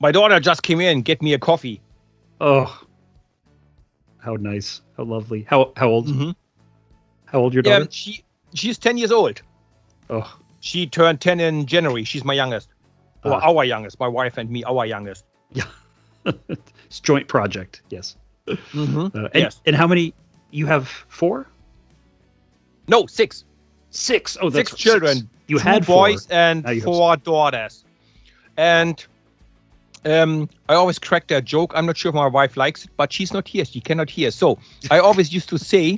My daughter just came in, get me a coffee. Oh, how nice. How lovely. How old? Mm-hmm. How old your daughter? She's 10 years old. Oh. She turned 10 in January. She's my youngest. Or our youngest. My wife and me, our youngest. Yeah. It's joint project. Yes. Mm-hmm. Yes. And how many? You have 4? No, 6. 6. Oh, that's 6 children. You 2 had boys 4. and 4 daughters. And I always crack that joke. I'm not sure if my wife likes it, but she's not here. She cannot hear. So I always used to say,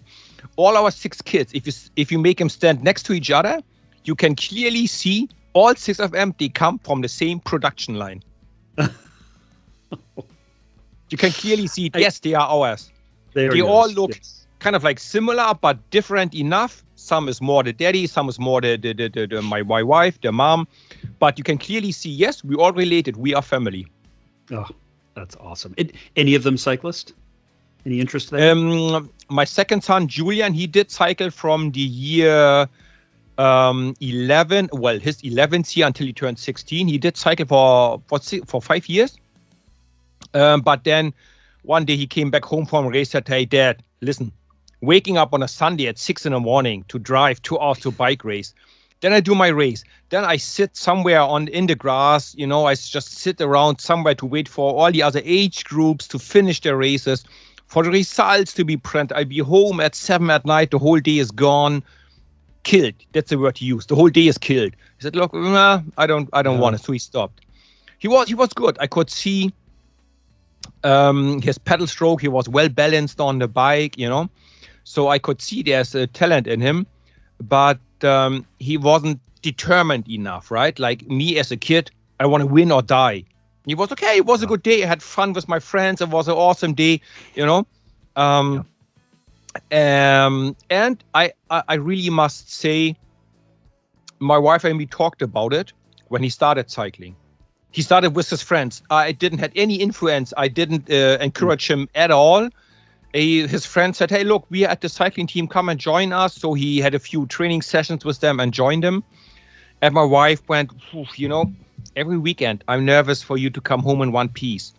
all our 6 kids, if you make them stand next to each other, you can clearly see all 6 of them, they come from the same production line. You can clearly see, yes, they are ours. They all look kind of like similar, but different enough. Some is more the daddy, some is more my wife, the mom. But you can clearly see, yes, we all related. We are family. Oh, that's awesome. Any of them cyclist? Any interest there? My second son, Julian, he did cycle from the year 11. Well, his 11th year until he turned 16. He did cycle for 5 years. But then one day he came back home from a race and said, hey, Dad, listen, waking up on a Sunday at 6 a.m. to drive 2 hours to bike race. Then I do my race. Then I sit somewhere in the grass. I just sit around somewhere to wait for all the other age groups to finish their races, for the results to be printed. I'll be home at 7 at night. The whole day is gone. Killed. That's the word he used. The whole day is killed. He said, look, I don't want it. So he stopped. He was good. I could see his pedal stroke. He was well balanced on the bike, So I could see there's a talent in him, but he wasn't determined enough, right? Like me as a kid, I want to win or die. He was okay. It was a good day. I had fun with my friends. It was an awesome day, And I really must say, my wife and me talked about it when he started cycling. He started with his friends. I didn't have any influence. I didn't encourage him at all. His friend said, hey, look, we are at the cycling team. Come and join us. So he had a few training sessions with them and joined them. And my wife went, every weekend, I'm nervous for you to come home in one piece.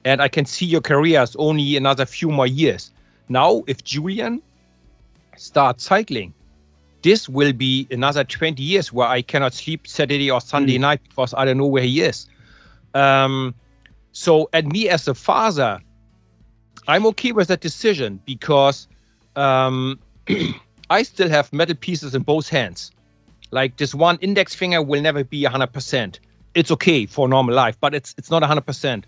And I can see your career is only another few more years. Now, if Julian starts cycling, this will be another 20 years where I cannot sleep Saturday or Sunday night because I don't know where he is. And me as a father, I'm okay with that decision because I still have metal pieces in both hands. Like this one index finger will never be 100%. It's okay for normal life, but it's not 100%.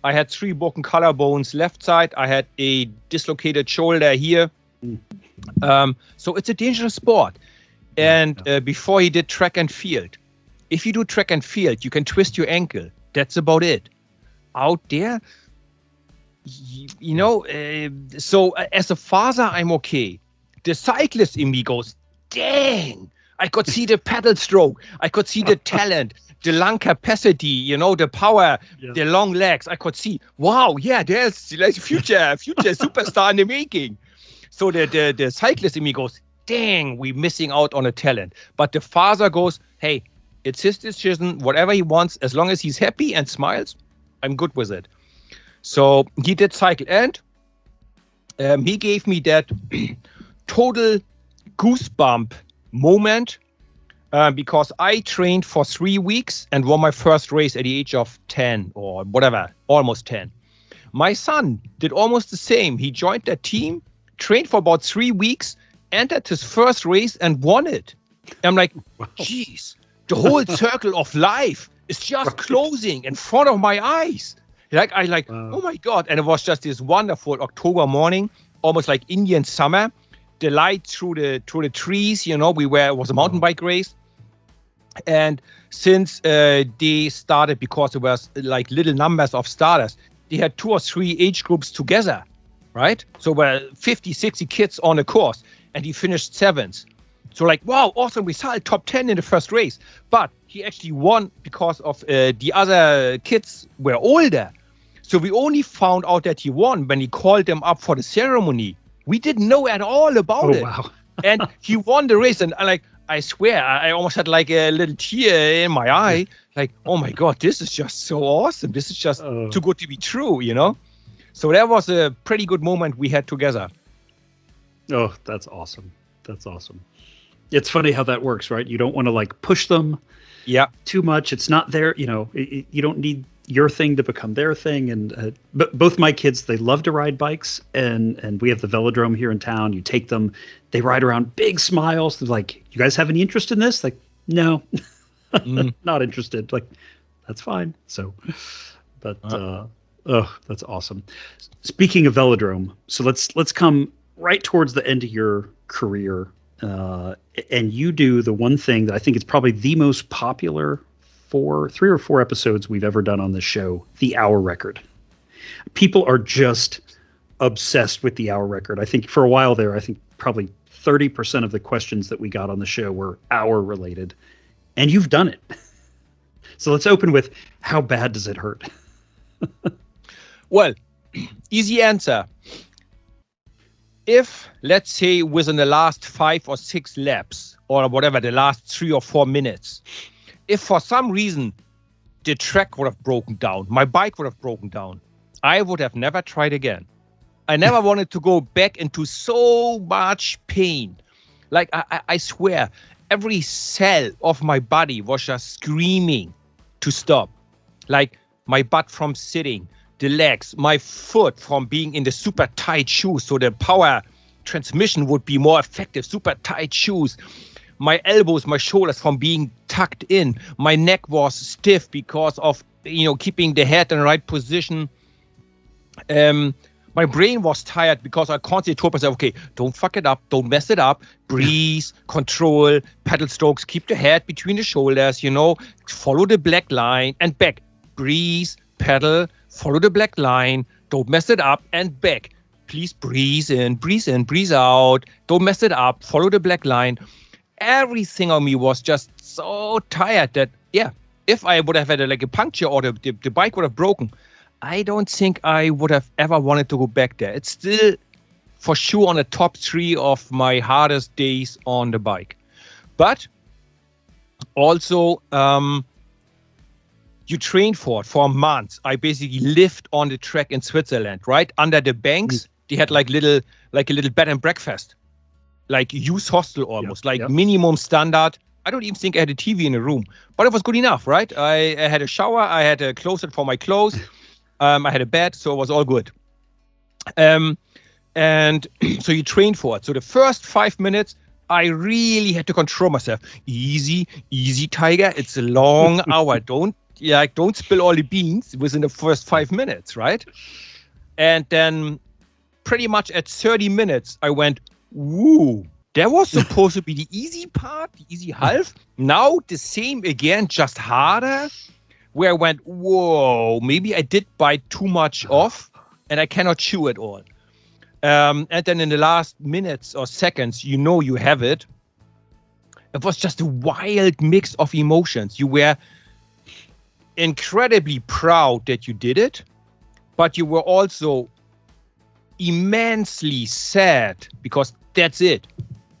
I had 3 broken collarbones left side. I had a dislocated shoulder here. So it's a dangerous sport. And before he did track and field, if you do track and field, you can twist your ankle. That's about it. Out there, so as a father, I'm okay. The cyclist in me goes, dang, I could see the pedal stroke. I could see the talent, the lung capacity, the power, the long legs. I could see, wow, yeah, there's like future superstar in the making. So the cyclist in me goes, dang, we're missing out on a talent. But the father goes, hey, it's his decision, whatever he wants, as long as he's happy and smiles, I'm good with it. So he did cycle, and he gave me that total goosebump moment because I trained for 3 weeks and won my first race at the age of 10 or whatever, almost 10. My son did almost the same. He joined that team, trained for about 3 weeks, entered his first race and won it. I'm like, geez, the whole circle of life is just closing in front of my eyes. Oh my God. And it was just this wonderful October morning, almost like Indian summer. The light through the trees, it was a mountain bike race. And since they started, because it was like little numbers of starters, they had 2 or 3 age groups together, right? So we're 50, 60 kids on the course, and he finished 7th. So wow, awesome result, top 10 in the first race. But he actually won because of the other kids were older. So we only found out that he won when he called them up for the ceremony. We didn't know at all about it. Wow. And he won the race, and I swear, I almost had like a little tear in my eye. Like, oh my God, this is just so awesome. This is just too good to be true, you know? So that was a pretty good moment we had together. Oh, that's awesome. That's awesome. It's funny how that works, right? You don't want to like push them too much. It's not their, you know, you don't need your thing to become their thing. And but both my kids, they love to ride bikes, and we have the velodrome here in town. You take them, they ride around, big smiles. They're like, "You guys have any interest in this?" Like, no, not interested. Like, that's fine. So, but oh, that's awesome. Speaking of velodrome, so let's come right towards the end of your career, and you do the one thing that I think is probably the most popular 3 or 4 episodes we've ever done on this show, the hour record. People are just obsessed with the hour record. I think for a while there, I think probably 30% of the questions that we got on the show were hour related, and you've done it. So let's open with, how bad does it hurt? Well, easy answer. If, let's say, within the last 5 or 6 laps, or whatever, the last 3 or 4 minutes, if for some reason the track would have broken down, my bike would have broken down, I would have never tried again. I never wanted to go back into so much pain. Like, I swear, every cell of my body was just screaming to stop. Like, my butt from sitting, the legs, my foot from being in the super tight shoes, so the power transmission would be more effective, super tight shoes. My elbows, my shoulders from being tucked in. My neck was stiff because of, you know, keeping the head in the right position. My brain was tired because I constantly told myself, okay, don't fuck it up, don't mess it up, breathe, control, pedal strokes, keep the head between the shoulders, you know, follow the black line and back. Breathe, pedal, follow the black line, don't mess it up, and back. Please breathe in, breathe out, don't mess it up, follow the black line. Everything on me was just so tired that, yeah, if I would have had a puncture or the bike would have broken, I don't think I would have ever wanted to go back there. It's still for sure on the top 3 of my hardest days on the bike. But also, you train for it for months. I basically lived on the track in Switzerland, right? Under the banks, they had like a little bed and breakfast. Like youth hostel almost, minimum standard. I don't even think I had a TV in the room, but it was good enough, right? I had a shower, I had a closet for my clothes, I had a bed, so it was all good. And so you train for it. So the first 5 minutes, I really had to control myself. Easy, Tiger. It's a long hour. Don't spill all the beans within the first 5 minutes, right? And then pretty much at 30 minutes, I went, woo, that was supposed to be the easy part, the easy half. Now the same again, just harder, where I went, whoa, maybe I did bite too much off and I cannot chew it all. And then in the last minutes or seconds, you know you have it. It was just a wild mix of emotions. You were incredibly proud that you did it, but you were also immensely sad because that's it.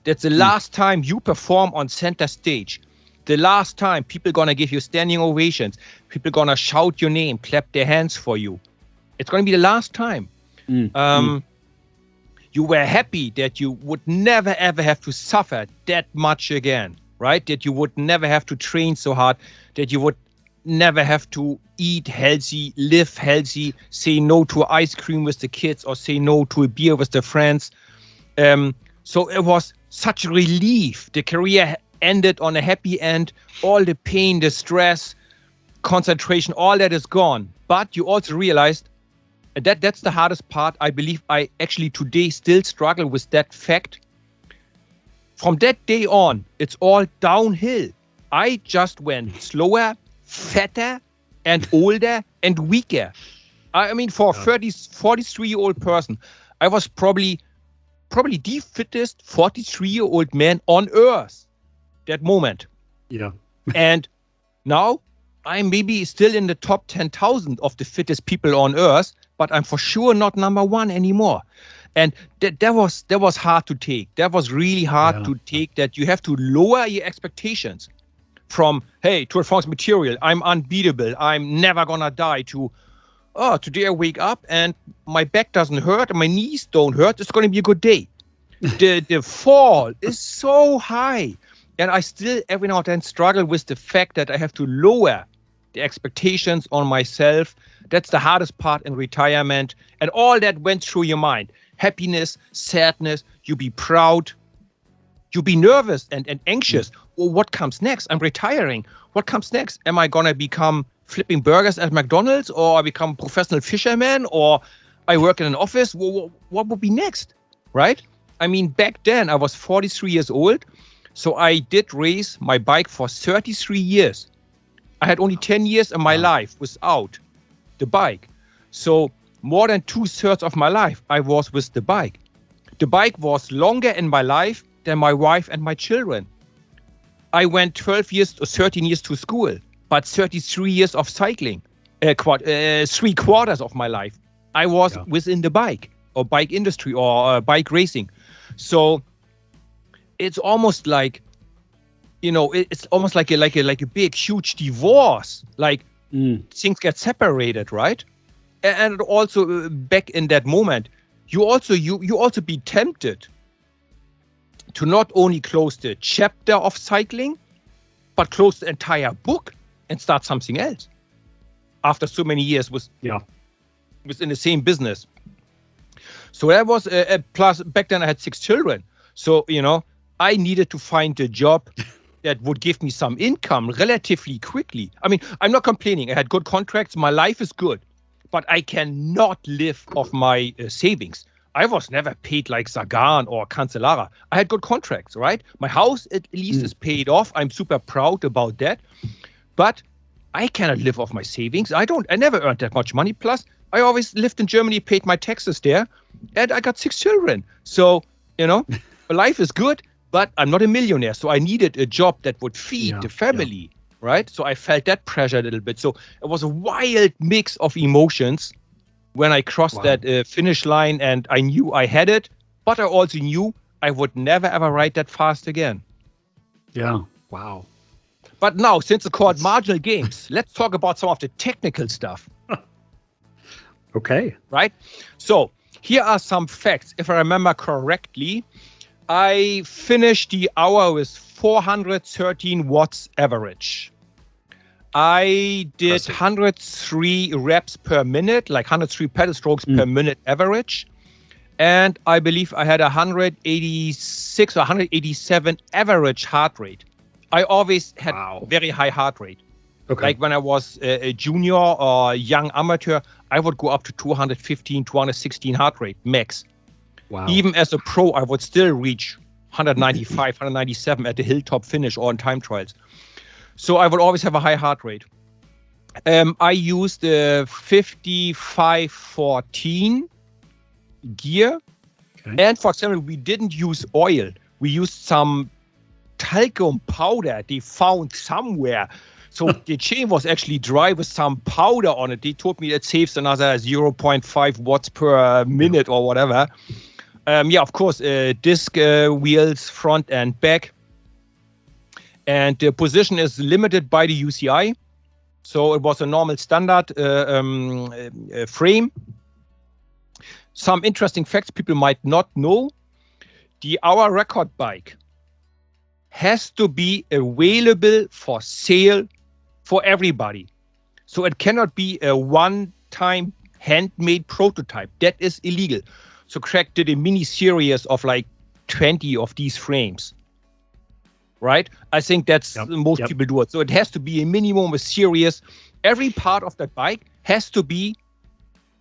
That's the last time you perform on center stage. The last time people gonna give you standing ovations. People gonna shout your name, clap their hands for you. It's gonna be the last time. You were happy that you would never ever have to suffer that much again, right? That you would never have to train so hard, that you would never have to eat healthy, live healthy, say no to ice cream with the kids or say no to a beer with the friends. So it was such a relief. The career ended on a happy end. All the pain, the stress, concentration, all that is gone. But you also realized that's the hardest part. I believe I actually today still struggle with that fact. From that day on, it's all downhill. I just went slower, fatter, and older and weaker. I mean, for a 43-year-old person, I was probably the fittest 43-year-old man on earth that moment. Yeah. And now I'm maybe still in the top 10,000 of the fittest people on earth, but I'm for sure not number 1 anymore. And that was hard to take. That was really hard to take, that you have to lower your expectations from, hey, Tour de France material, I'm unbeatable, I'm never gonna die, to, oh, today I wake up and my back doesn't hurt and my knees don't hurt, it's gonna be a good day. The fall is so high. And I still every now and then struggle with the fact that I have to lower the expectations on myself. That's the hardest part in retirement. And all that went through your mind. Happiness, sadness, you be proud, you be nervous and anxious. Well, what comes next? I'm retiring. What comes next? Am I going to become flipping burgers at McDonald's, or I become professional fisherman, or I work in an office? Well, what would be next, right? I mean, back then I was 43 years old. So I did race my bike for 33 years. I had only 10 years in my life without the bike. So more than 2/3 of my life, I was with the bike. The bike was longer in my life than my wife and my children. I went 12 years or 13 years to school, but 33 years of cycling, 3/4 of my life, I was within the bike or bike industry or bike racing. So it's almost like, it's almost like a big, huge divorce. Like things get separated, right? And also back in that moment, you also be tempted to not only close the chapter of cycling, but close the entire book and start something else. After so many years within the same business. So that was plus back then I had 6 children. So, I needed to find a job that would give me some income relatively quickly. I mean, I'm not complaining. I had good contracts. My life is good, but I cannot live off my savings. I was never paid like Sagan or Cancellara. I had good contracts, right? My house at least is paid off. I'm super proud about that. But I cannot live off my savings. I never earned that much money. Plus, I always lived in Germany, paid my taxes there, and I got 6 children. So, life is good. But I'm not a millionaire, so I needed a job that would feed the family, right? So I felt that pressure a little bit. So it was a wild mix of emotions when I crossed that finish line, and I knew I had it, but I also knew I would never, ever ride that fast again. Yeah, wow. But now, since it's called Marginal Games, let's talk about some of the technical stuff. Okay. Right? So here are some facts. If I remember correctly, I finished the hour with 413 watts average. I did 103 reps per minute, like 103 pedal strokes per minute average. And I believe I had 186 or 187 average heart rate. I always had very high heart rate. Okay. Like when I was a junior or young amateur, I would go up to 215, 216 heart rate max. Wow. Even as a pro, I would still reach 195, 197 at the hilltop finish or in time trials. So I would always have a high heart rate. I used the 5514 gear. Okay. And for example, we didn't use oil. We used some talcum powder they found somewhere. So the chain was actually dry with some powder on it. They told me it saves another 0.5 watts per minute or whatever. Of course, disc wheels, front and back. And the position is limited by the UCI. So it was a normal standard frame. Some interesting facts people might not know. The hour record bike has to be available for sale for everybody. So it cannot be a one-time handmade prototype. That is illegal. So Craig did a mini series of like 20 of these frames, right? I think that's most people do it. So it has to be a minimum, a series. Every part of that bike has to be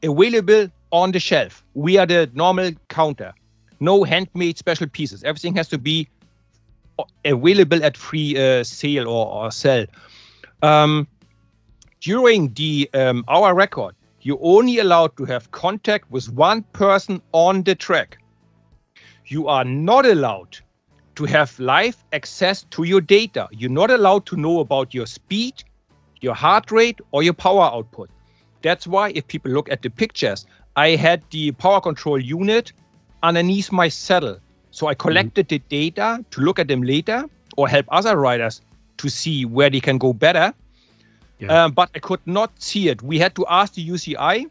available on the shelf. We are the normal counter. No handmade special pieces. Everything has to be available at free sale or sell. During the hour record, you're only allowed to have contact with one person on the track. You are not allowed to have live access to your data. You're not allowed to know about your speed, your heart rate, or your power output. That's why if people look at the pictures, I had the power control unit underneath my saddle. So I collected the data to look at them later or help other riders to see where they can go better. Yeah. But I could not see it. We had to ask the UCI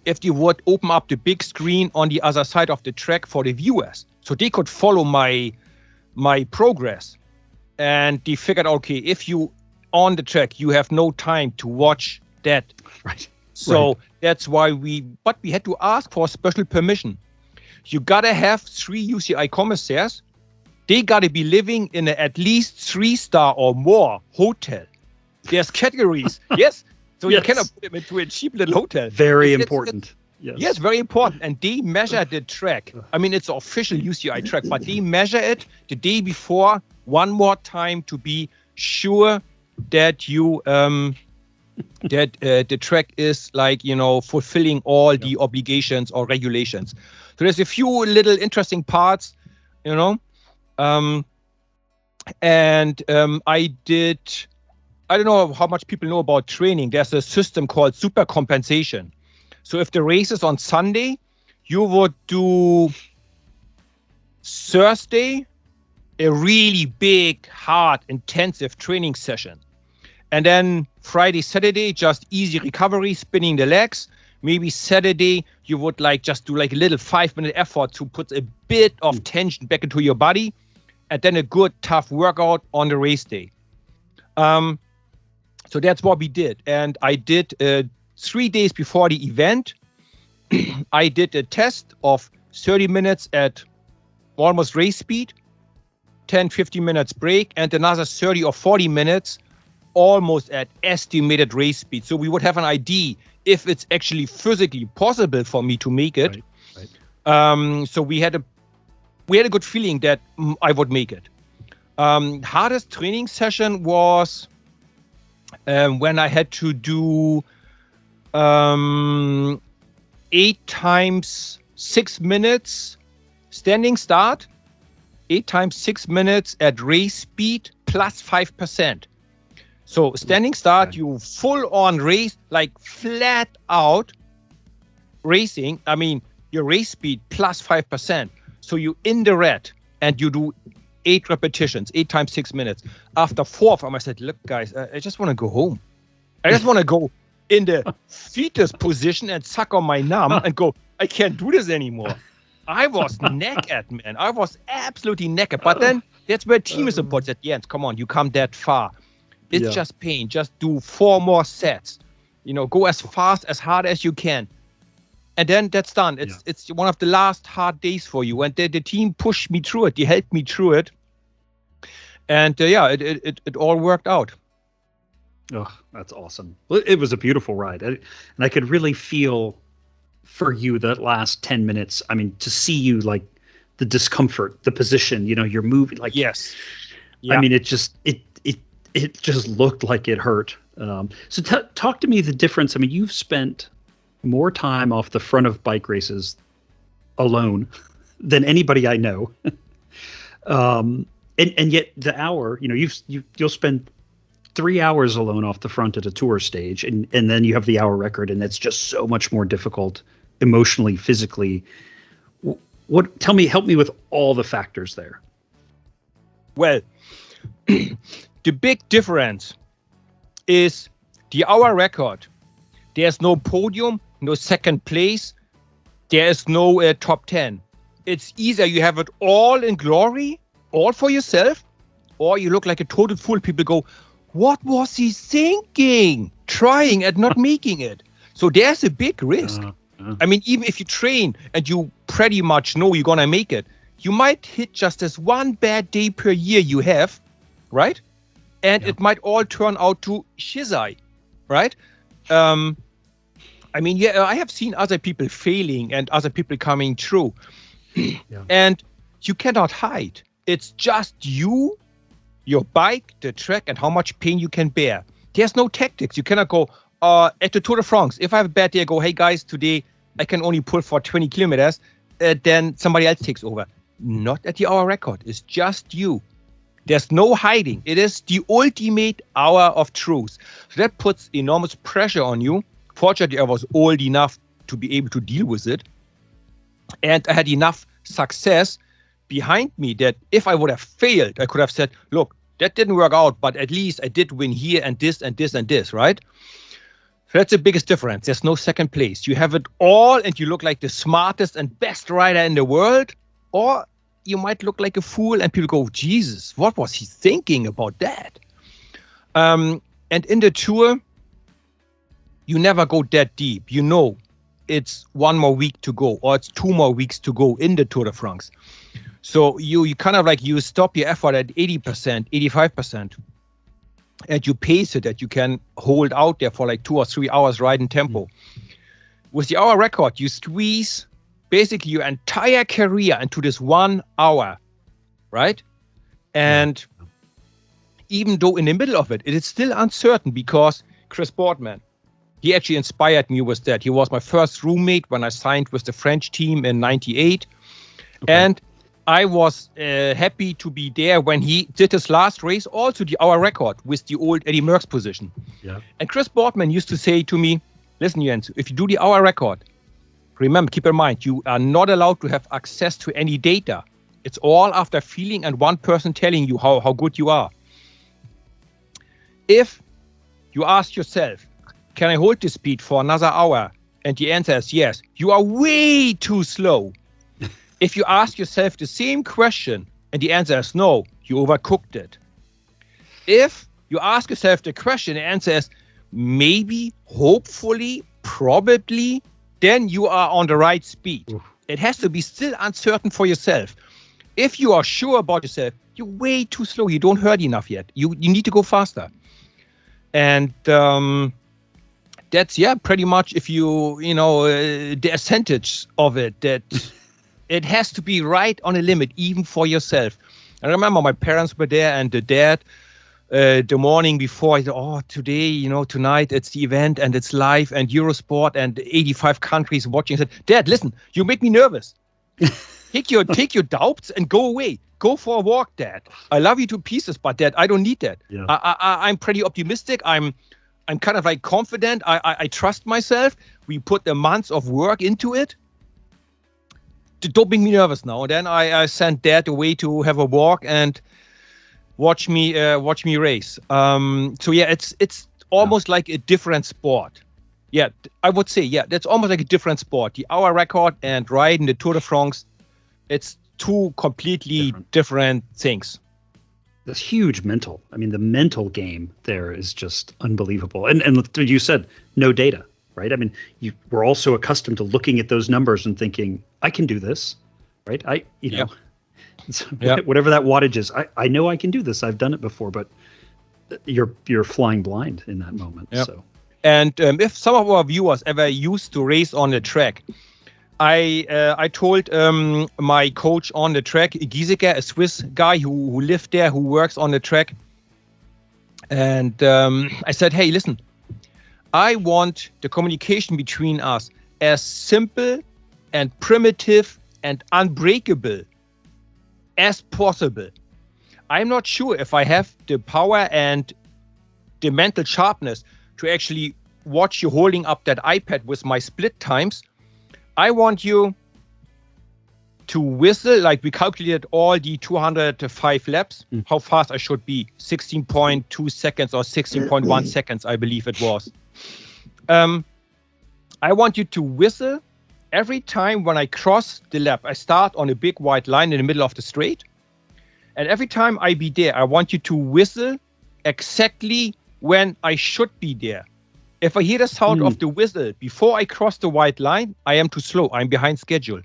if they would open up the big screen on the other side of the track for the viewers, so they could follow my progress. And they figured, okay, if you on the track, you have no time to watch that. Right. So that's why we had to ask for special permission. You gotta have 3 UCI commissaires. They gotta be living in at least 3-star or more hotel. There's categories. Yes. So you cannot put them into a cheap little hotel. Very important. Yes, very important. And they measure the track. I mean, it's an official UCI track, but they measure it the day before one more time to be sure that you that the track is fulfilling all the obligations or regulations. So there's a few little interesting parts, I don't know how much people know about training. There's a system called super compensation. So if the race is on Sunday, you would do Thursday a really big, hard, intensive training session. And then Friday, Saturday, just easy recovery, spinning the legs. Maybe Saturday, you would just do a little 5-minute effort to put a bit of tension back into your body. And then a good, tough workout on the race day. So that's what we did. And I did 3 days before the event, I did a test of 30 minutes at almost race speed, 10, 15 minutes break, and another 30 or 40 minutes almost at estimated race speed. So we would have an idea if it's actually physically possible for me to make it. Right. So we had a good feeling that I would make it. Hardest training session was when I had to do 8 times 6 minutes standing start, 8 times 6 minutes at race speed plus 5%. So standing start, you full on race, flat out racing. I mean, your race speed plus 5%. So you in the red and you do 8 repetitions, 8 times 6 minutes. After 4th, I said, look, guys, I just want to go home. I just want to go in the fetus position and suck on my numb and go, I can't do this anymore. I was naked, man. I was absolutely naked. But then that's where team is important at the end. Come on, you come that far. It's just pain. Just do 4 more sets. Go as fast, as hard as you can. And then that's done. It's one of the last hard days for you. And the team pushed me through it. They helped me through it. And it all worked out. Oh, that's awesome. It was a beautiful ride. And I could really feel for you that last 10 minutes. I mean, to see you the discomfort, the position, you're moving yes. Yeah. I mean, it just looked like it hurt. So talk to me the difference. I mean, you've spent more time off the front of bike races alone than anybody I know. And yet the hour, you'll spend 3 hours alone off the front at a tour stage, and then you have the hour record, and it's just so much more difficult emotionally, physically. Help me with all the factors there. Well, the big difference is the hour record. There's no podium, no second place. There is no top 10. It's either you have it all in glory, all for yourself, or you look like a total fool. People go, what was he thinking? Trying and not making it. So there's a big risk. I mean, even if you train and you pretty much know you're going to make it, you might hit just this one bad day per year you have, right? And it might all turn out to shizai, right? I mean, I have seen other people failing and other people coming through. And you cannot hide. It's just you, your bike, the track, and how much pain you can bear. There's no tactics. You cannot go at the Tour de France. If I have a bad day, I go, hey guys, today I can only pull for 20 kilometers. Then somebody else takes over. Not at the hour record. It's just you. There's no hiding. It is the ultimate hour of truth. So that puts enormous pressure on you. Fortunately, I was old enough to be able to deal with it. And I had enough success behind me that if I would have failed, I could have said, look, that didn't work out, but at least I did win here and this and this and this, right? So that's the biggest difference. There's no second place. You have it all and you look like the smartest and best rider in the world, or you might look like a fool and people go, Jesus, what was he thinking about that? And in the Tour, you never go that deep. You know, it's 1 more week to go, or it's 2 more weeks to go in the Tour de France. So you kind of like, you stop your effort at 80%, 85%, and you pace it that you can hold out there for like 2 or 3 hours riding tempo. With the hour record, you squeeze basically your entire career into this 1 hour, right? And even though in the middle of it, it is still uncertain, because Chris Boardman, he actually inspired me with that. He was my first roommate when I signed with the French team in '98. Okay. And I was happy to be there when he did his last race, also the hour record with the old Eddie Merckx position. Yeah. And Chris Boardman used to say to me, listen, Jens, if you do the hour record, remember, keep in mind, you are not allowed to have access to any data. It's all after feeling and one person telling you how good you are. If you ask yourself, can I hold this speed for another hour? And the answer is yes, you are way too slow. If you ask yourself the same question and the answer is no, you overcooked it. If you ask yourself the question, the answer is maybe, hopefully, probably, then you are on the right speed. Oof. It has to be still uncertain for yourself. If you are sure about yourself, you're way too slow. You don't hurt enough yet. You need to go faster. And that's, pretty much, if the percentage of it, that it has to be right on a limit, even for yourself. I remember my parents were there, and the dad, the morning before, he said, today, tonight it's the event and it's live and Eurosport and 85 countries watching. I said, Dad, listen, you make me nervous. Take your doubts and go away. Go for a walk, Dad. I love you to pieces, but Dad, I don't need that. Yeah. I'm pretty optimistic. I'm kind of like confident. I trust myself. We put a month of work into it. Don't make me nervous now. And then I sent Dad away to have a walk and watch me race. It's almost like a different sport. Yeah, I would say, that's almost like a different sport. The hour record and riding the Tour de France, it's two completely different things. That's huge mental. I mean, the mental game there is just unbelievable. And you said no data, right? I mean, we're also accustomed to looking at those numbers and thinking, I can do this, right? Whatever that wattage is, I know I can do this. I've done it before, but you're flying blind in that moment. Yep. So. And if some of our viewers ever used to race on the track, I told my coach on the track, Giesecke, a Swiss guy who lived there, who works on the track. And I said, hey, listen, I want the communication between us as simple and primitive and unbreakable as possible. I'm not sure if I have the power and the mental sharpness to actually watch you holding up that iPad with my split times. I want you to whistle, like we calculated all the 205 laps, how fast I should be, 16.2 seconds or 16.1 seconds, I believe it was. I want you to whistle every time when I cross the lap. I start on a big white line in the middle of the straight. And every time I be there, I want you to whistle exactly when I should be there. If I hear the sound of the whistle before I cross the white line, I am too slow. I'm behind schedule.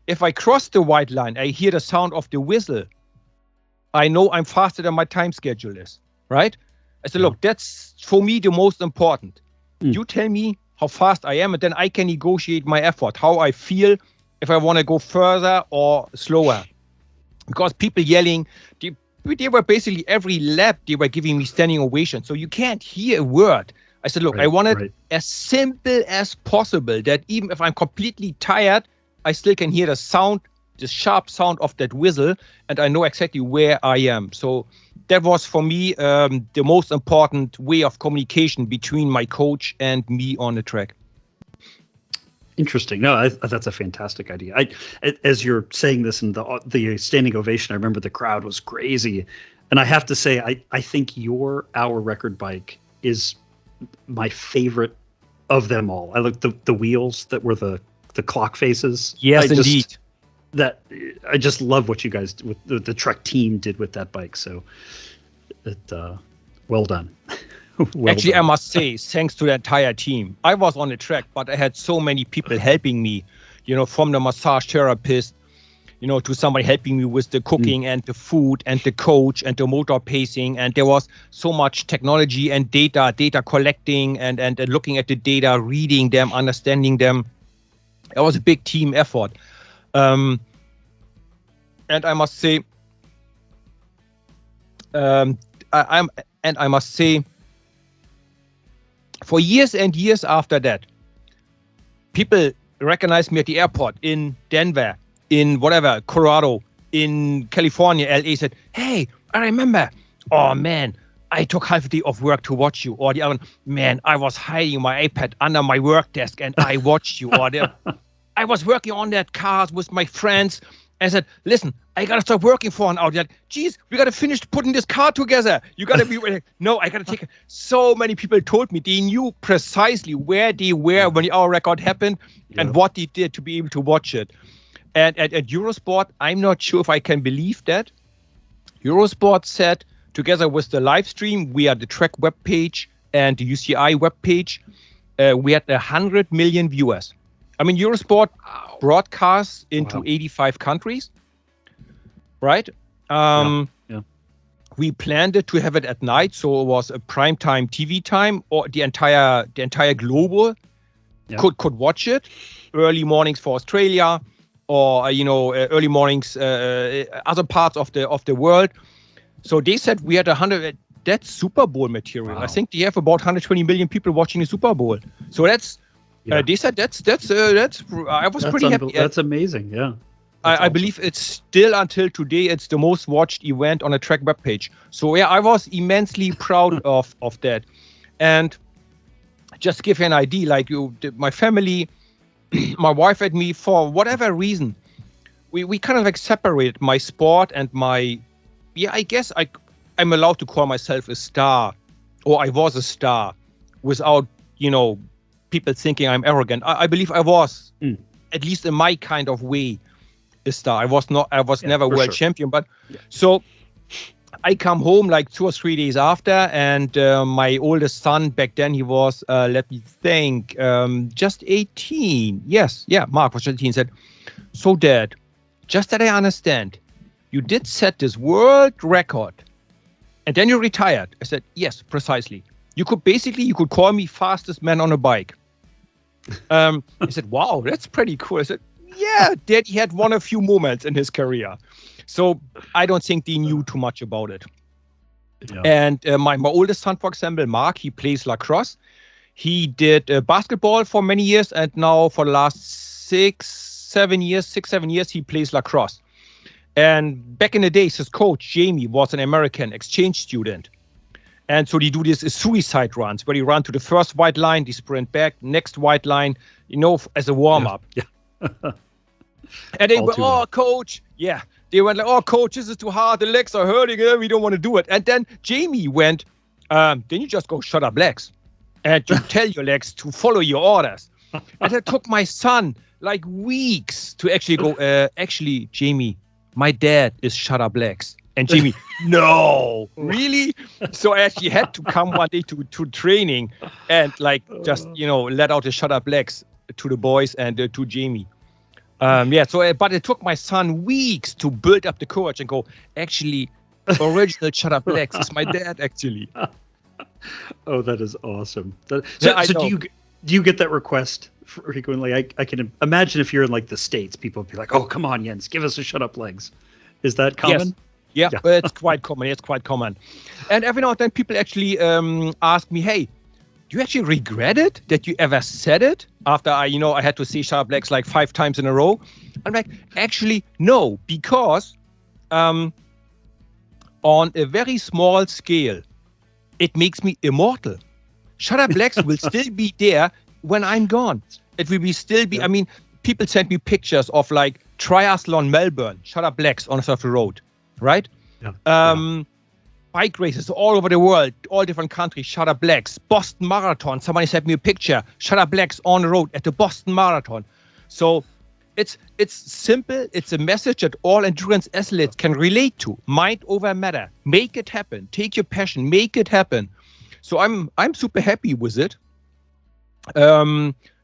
If I cross the white line, I hear the sound of the whistle, I know I'm faster than my time schedule is, right? I said, look, that's for me the most important. You tell me how fast I am, and then I can negotiate my effort, how I feel, if I want to go further or slower. Because people yelling, they were basically every lap, they were giving me standing ovation. So you can't hear a word. I said, look, I want it as simple as possible, that even if I'm completely tired, I still can hear the sound, the sharp sound of that whistle, and I know exactly where I am. So that was for me the most important way of communication between my coach and me on the track. Interesting. No, that's a fantastic idea. As you're saying this, and the standing ovation, I remember the crowd was crazy. And I have to say, I think your hour record bike is my favorite of them all. I like the wheels that were the clock faces. Yes, indeed. I just love what you guys with the Trek team did with that bike. So, well done. Actually, I must say, thanks to the entire team. I was on the track, but I had so many people helping me, from the massage therapist, to somebody helping me with the cooking and the food and the coach and the motor pacing. And there was so much technology and data collecting and looking at the data, reading them, understanding them. It was a big team effort. And I must say, for years and years after that, people recognized me at the airport in Denver, in whatever, Colorado, in California, LA, said, hey, I remember, oh man, I took half a day off work to watch you. Or the other one, man, I was hiding my iPad under my work desk and I watched you. Or I was working on that car with my friends. And I said, listen, I got to start working for an hour. They're like, geez, we got to finish putting this car together. You got to be ready. No, I got to take it. So many people told me they knew precisely where they were when the hour record happened and what they did to be able to watch it. And at Eurosport, I'm not sure if I can believe that. Eurosport said, together with the live stream, we are the Trek webpage and the UCI webpage, we had 100 million viewers. I mean, Eurosport broadcasts into 85 countries, right? We planned it to have it at night, so it was a primetime TV time, or the entire global could watch it. Early mornings for Australia, or early mornings other parts of the world. So they said we had 100. That's Super Bowl material. Wow. I think they have about 120 million people watching the Super Bowl. So that's. They said that's. I was pretty happy. That's amazing. Yeah. I awesome. Believe it's still until today. It's the most watched event on a Trek webpage. So yeah, I was immensely proud of that. And just to give you an idea, like my family, my wife and me, for whatever reason, we kind of like separated my sport and my. Yeah, I guess I'm allowed to call myself a star, or I was a star, without people thinking I'm arrogant. I believe I was, at least in my kind of way, a star. I was never world champion, but so I come home like 2 or 3 days after, and my oldest son back then, he was, let me think, just 18. Yes, Mark was 18. Said, so Dad, just that I understand, you did set this world record, and then you retired. I said, yes, precisely. You could call me fastest man on a bike. He said, wow, that's pretty cool. I said, yeah, Daddy had won a few moments in his career. So I don't think they knew too much about it. Yeah. And my oldest son, for example, Mark, he plays lacrosse. He did basketball for many years. And now for the last 6-7 years, he plays lacrosse. And back in the days, his coach, Jamie, was an American exchange student. And so they do these suicide runs where they run to the first white line, they sprint back, next white line, as a warm-up. Yeah. And they went, oh, coach. Yeah. They went like, oh, coach, this is too hard. The legs are hurting. We don't want to do it. And then Jamie went, then you just go shut up legs. And you tell your legs to follow your orders. And it took my son like weeks to actually go, actually, Jamie, my dad is shut up legs. And Jamie, no, really? So I actually had to come one day to training and just let out the shut up legs to the boys and to Jamie. But it took my son weeks to build up the courage and go, actually, original shut up legs is my dad, actually. Oh, that is awesome. So do you get that request frequently? I can imagine if you're in the States, people would be like, oh, come on, Jens, give us a shut up legs. Is that common? Yes. Yeah, it's quite common. And every now and then people actually ask me, hey, do you actually regret it that you ever said it after I had to say shut up legs like 5 times in a row? I'm like, actually, no, because on a very small scale, it makes me immortal. Shut up legs will still be there when I'm gone, it will be. I mean, people send me pictures of like triathlon Melbourne, Shutter Blacks on the side of the road, right? Yeah. Bike races all over the world, all different countries, Shutter Blacks. Boston Marathon, somebody sent me a picture, Shutter Blacks on the road at the Boston Marathon. So it's simple. It's a message that all endurance athletes can relate to. Mind over matter. Make it happen. Take your passion. Make it happen. So I'm super happy with it.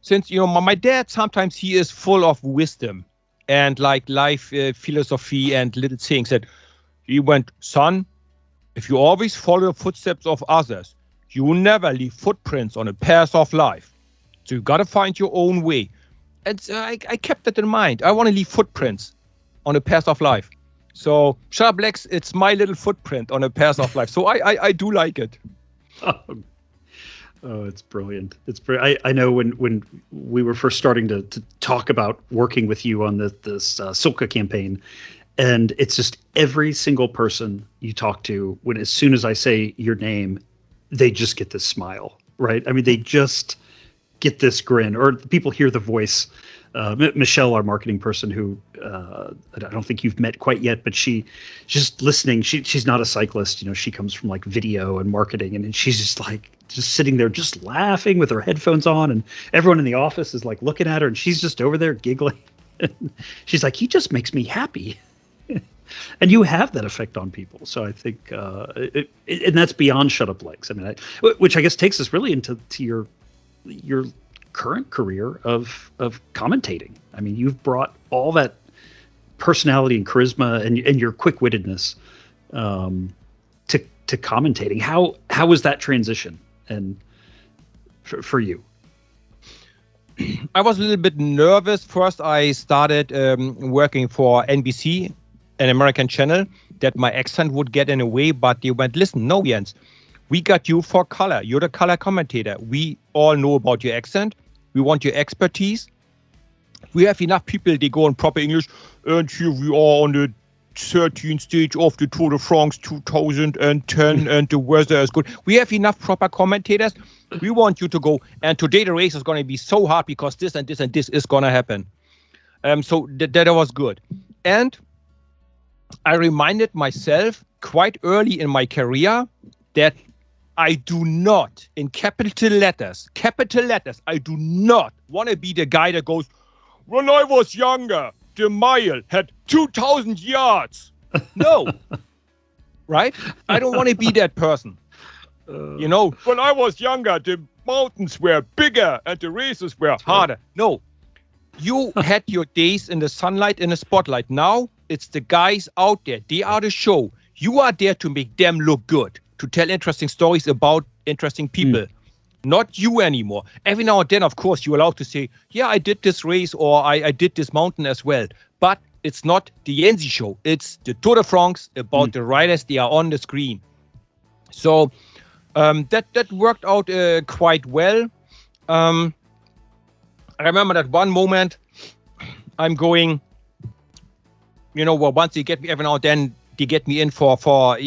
Since my dad, sometimes he is full of wisdom and like life philosophy and little things that he went, son, if you always follow the footsteps of others, you will never leave footprints on a path of life. So you got to find your own way. And I kept that in mind. I want to leave footprints on a path of life. So Shutter Blacks, it's my little footprint on a path of life. So I do like it. Oh, it's brilliant. I know when we were first starting to talk about working with you on this Silka campaign, and it's just every single person you talk to, when as soon as I say your name, they just get this smile, right? I mean, they just get this grin, or people hear the voice. Michelle, our marketing person, who I don't think you've met quite yet, but she's just listening. She's not a cyclist, she comes from like video and marketing, and she's just sitting there, just laughing with her headphones on, and everyone in the office is like looking at her, and she's just over there giggling. She's like, he just makes me happy. And you have that effect on people. So I think, and that's beyond Shut Up Legs. I mean, which I guess takes us really into your current career of commentating. I mean, you've brought all that personality and charisma and your quick-wittedness to commentating. How was that transition and for you? I was a little bit nervous. First, I started working for NBC, an American channel, that my accent would get in a way, but they went, listen, no, Jens, we got you for color. You're the color commentator. We all know about your accent. We want your expertise. We have enough people, they go in proper English, and here we are on the 13th stage of the Tour de France 2010, and the weather is good. We have enough proper commentators. We want you to go, and today the race is going to be so hard because this and this and this is going to happen. So that was good. And I reminded myself quite early in my career that I do not, in capital letters, I do not want to be the guy that goes, when I was younger, the mile had 2,000 yards. No. Right? I don't want to be that person. When I was younger, the mountains were bigger and the races were harder. No. You had your days in the sunlight, in the spotlight. Now, it's the guys out there. They are the show. You are there to make them look good, to tell interesting stories about interesting people. Not you anymore. Every now and then, of course, you're allowed to say, yeah, I did this race or I did this mountain as well. But it's not the Yenzi show. It's the Tour de France about the riders. They are on the screen. So that worked out quite well. I remember that one moment I'm going, once they get me every now and then, they get me in for my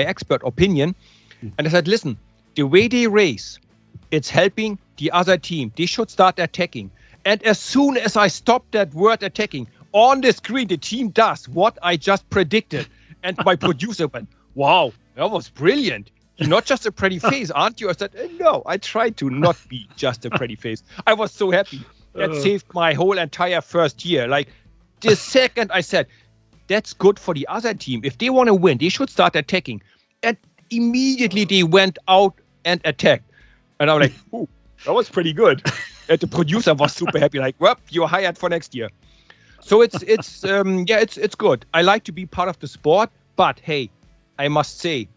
expert opinion. And I said, listen, the way they race, it's helping the other team. They should start attacking. And as soon as I stop that word attacking, on the screen, the team does what I just predicted. And my producer went, wow, that was brilliant. You're not just a pretty face, aren't you? I said, no, I tried to not be just a pretty face. I was so happy. That saved my whole entire first year. Like, the second I said, that's good for the other team. If they want to win, they should start attacking. And immediately they went out and attacked. And I'm like, ooh, that was pretty good. And the producer was super happy. Like, well, you're hired for next year. So it's good. I like to be part of the sport. But hey, I must say,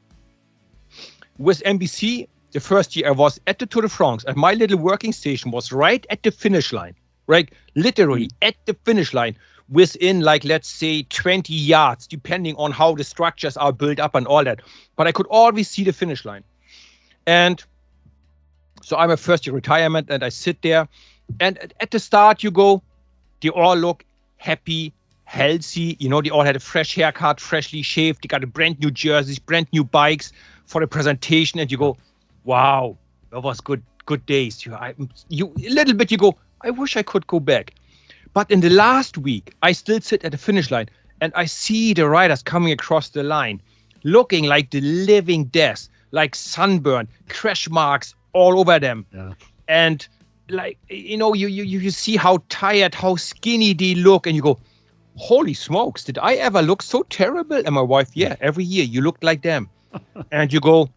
with NBC, the first year I was at the Tour de France, and my little working station was right at the finish line. Right? Literally at the finish line. Within, let's say 20 yards, depending on how the structures are built up and all that. But I could always see the finish line. And so I'm a first-year retirement, and I sit there. And at the start, you go, they all look happy, healthy. They all had a fresh haircut, freshly shaved. They got a brand new jerseys, brand new bikes for the presentation. And you go, wow, that was good good days. You a little bit, you go, I wish I could go back. But in the last week, I still sit at the finish line and I see the riders coming across the line, looking like the living death, like sunburn, crash marks all over them. Yeah. And like, you see how tired, how skinny they look, and you go, holy smokes, did I ever look so terrible? And my wife, yeah, every year you look like them. And you go,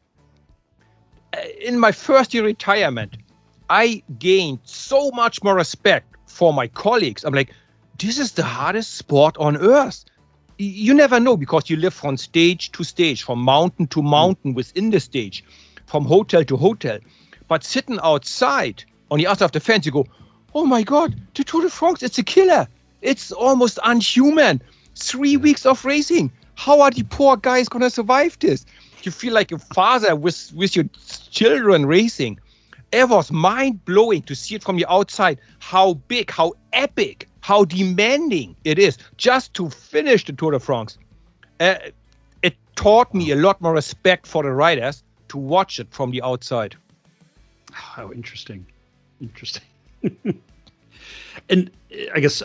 in my first year retirement, I gained so much more respect for my colleagues. I'm like, this is the hardest sport on earth. You never know, because you live from stage to stage, from mountain to mountain within the stage, from hotel to hotel. But sitting outside on the other side of the fence, you go, oh my God, the Tour de France, it's a killer. It's almost unhuman. 3 weeks of racing. How are the poor guys going to survive this? You feel like a father with your children racing. It was mind-blowing to see it from the outside, how big, how epic, how demanding it is just to finish the Tour de France. It taught me a lot more respect for the riders to watch it from the outside. How interesting. Interesting. And I guess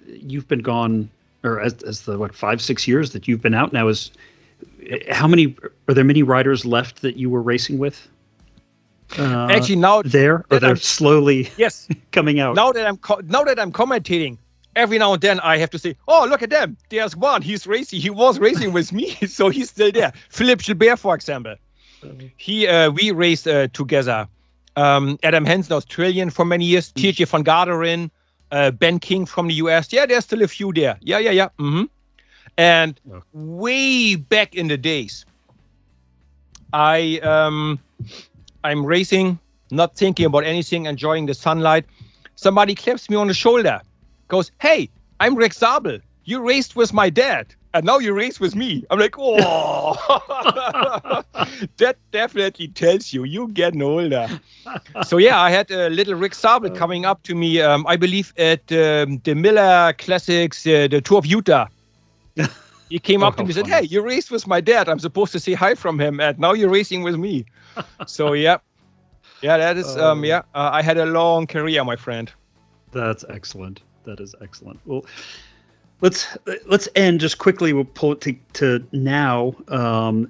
you've been gone, or as the 5-6 years that you've been out now, are there many riders left that you were racing with? Actually, now they're slowly coming out. Now that I'm commentating, every now and then I have to say, oh, look at them. There's one. He's racing. He was racing with me, so he's still there. Philippe Gilbert, for example. We raced together. Adam Hansen, Australian for many years. TJ van Garderen, Ben King from the US. Yeah, there's still a few there. Yeah. Mm-hmm. And way back in the days, I'm racing, not thinking about anything, enjoying the sunlight. Somebody claps me on the shoulder, goes, hey, I'm Rick Zabel. You raced with my dad, and now you race with me. I'm like, oh, that definitely tells you're getting older. So yeah, I had a little Rick Zabel coming up to me, I believe at the Miller Classics, the Tour of Utah. He came up to me and said, hey, you raced with my dad. I'm supposed to say hi from him, and now you're racing with me. So yeah, that is, I had a long career, my friend. That's excellent. That is excellent. Well, let's end just quickly. We'll pull it to now.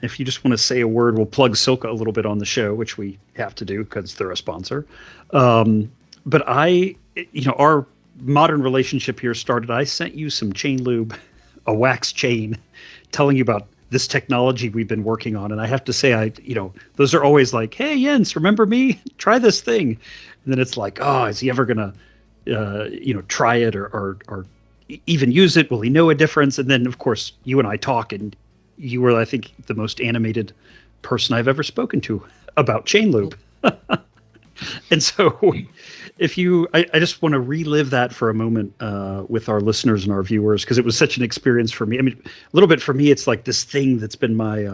If you just want to say a word, we'll plug Silka a little bit on the show, which we have to do because they're a sponsor. But our modern relationship here started. I sent you some chain lube, a wax chain, telling you about this technology we've been working on. And I have to say, those are always like, hey, Jens, remember me? Try this thing. And then it's like, oh, is he ever going to, try it or even use it? Will he know a difference? And then, of course, you and I talk, and you were, I think, the most animated person I've ever spoken to about chain lube. And so I just want to relive that for a moment with our listeners and our viewers, because it was such an experience for me. I mean, a little bit for me, it's like this thing that's been my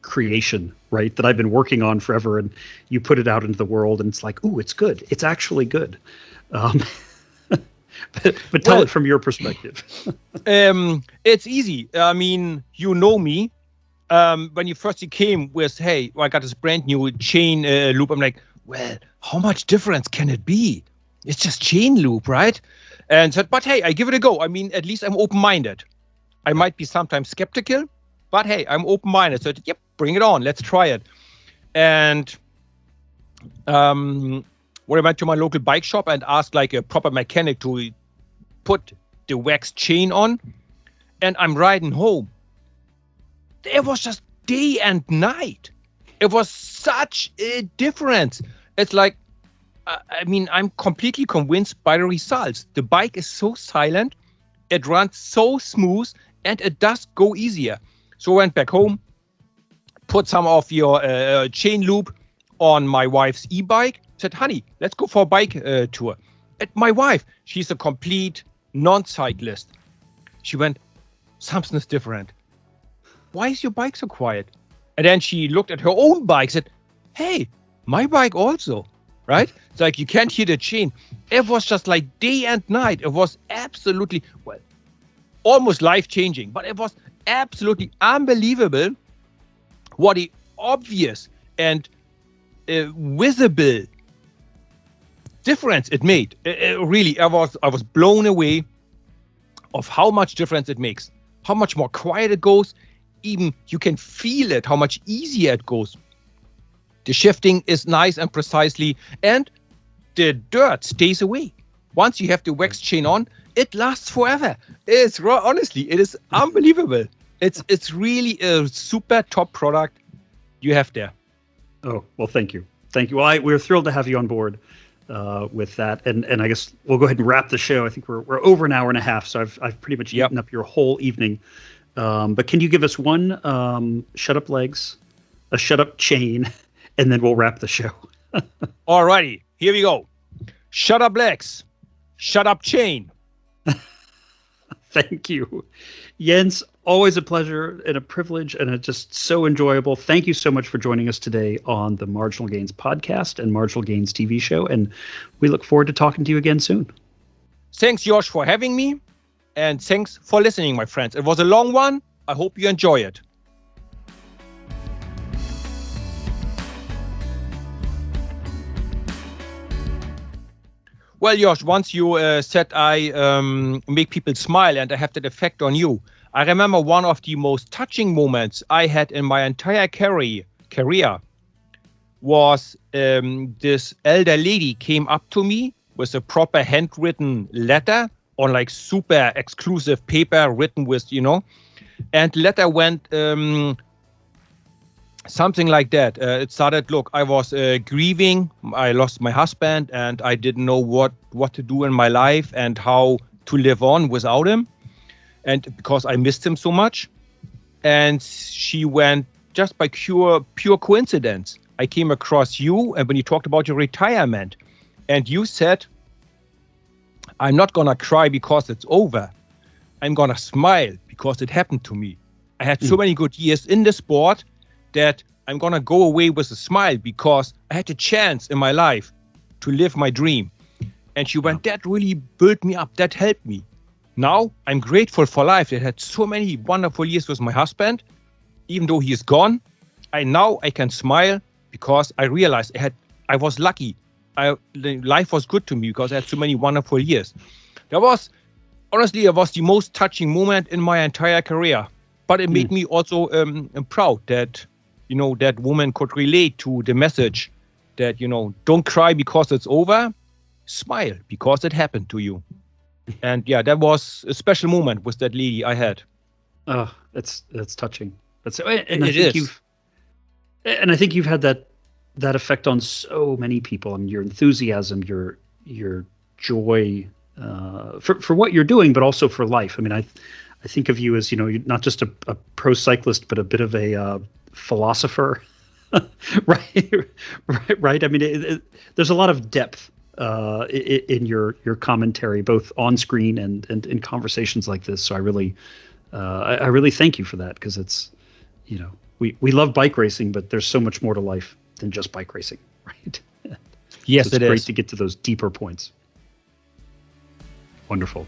creation, right? That I've been working on forever, and you put it out into the world, and it's like, ooh, it's good. It's actually good. But tell it from your perspective. It's easy. I mean, you know me. When you first came with, hey, I got this brand new chain loop. I'm like, well, how much difference can it be? It's just chain loop, right? And said, but hey, I give it a go. I mean, at least I'm open-minded. I might be sometimes skeptical, but hey, I'm open-minded. So, yep, bring it on. Let's try it. And when I went to my local bike shop and asked like a proper mechanic to put the wax chain on, and I'm riding home, it was just day and night. It was such a difference. It's like, I'm completely convinced by the results. The bike is so silent, it runs so smooth, and it does go easier. So I went back home, put some of your chain loop on my wife's e-bike, said, honey, let's go for a bike tour. And my wife, she's a complete non-cyclist. She went, something's different. Why is your bike so quiet? And then she looked at her own bike, said, hey, my bike also, right? It's like you can't hear the chain. It was just like day and night. It was absolutely, almost life-changing, but it was absolutely unbelievable what the obvious and visible difference it made. Really, I was blown away of how much difference it makes, how much more quiet it goes. Even you can feel it, how much easier it goes. The shifting is nice and precisely, and the dirt stays away. Once you have the wax chain on, it lasts forever. Honestly, it is unbelievable. It's really a super top product you have there. Oh, well, thank you. Well, we're thrilled to have you on board with that. And I guess we'll go ahead and wrap the show. I think we're over an hour and a half, so I've pretty much eaten up your whole evening. But can you give us one shut up legs, a shut up chain, and then we'll wrap the show. All righty, here we go. Shut up legs, shut up chain. Thank you, Jens. Always a pleasure and a privilege, and it's just so enjoyable. Thank you so much for joining us today on the Marginal Gains podcast and Marginal Gains TV show, and we look forward to talking to you again soon. Thanks, Josh, for having me, and thanks for listening, my friends. It was a long one. I hope you enjoy it. Well, Josh, once you said I make people smile and I have that effect on you, I remember one of the most touching moments I had in my entire career was this elder lady came up to me with a proper handwritten letter on like super exclusive paper written with, and the letter went something like that. It started, look, I was grieving. I lost my husband and I didn't know what to do in my life and how to live on without him. And because I missed him so much. And she went, just by pure coincidence, I came across you, and when you talked about your retirement, and you said, I'm not going to cry because it's over. I'm going to smile because it happened to me. I had so many good years in the sport that I'm going to go away with a smile because I had a chance in my life to live my dream. And she went, that really built me up. That helped me. Now I'm grateful for life. I had so many wonderful years with my husband. Even though he is gone, I can smile because I realized I was lucky. Life was good to me because I had so many wonderful years. It was the most touching moment in my entire career. But it made me also proud that, that woman could relate to the message that, don't cry because it's over. Smile because it happened to you. And yeah, that was a special moment with that lady I had. Oh, that's touching. I think you've had that effect on so many people, and your enthusiasm, your joy for what you're doing, but also for life. I mean, I think of you as, you're not just a pro cyclist, but a bit of a philosopher, right? I mean, there's a lot of depth in your commentary, both on screen and in conversations like this. So I really thank you for that, because it's, we love bike racing, but there's so much more to life than just bike racing, right? Yes, so it's great to get to those deeper points. Wonderful.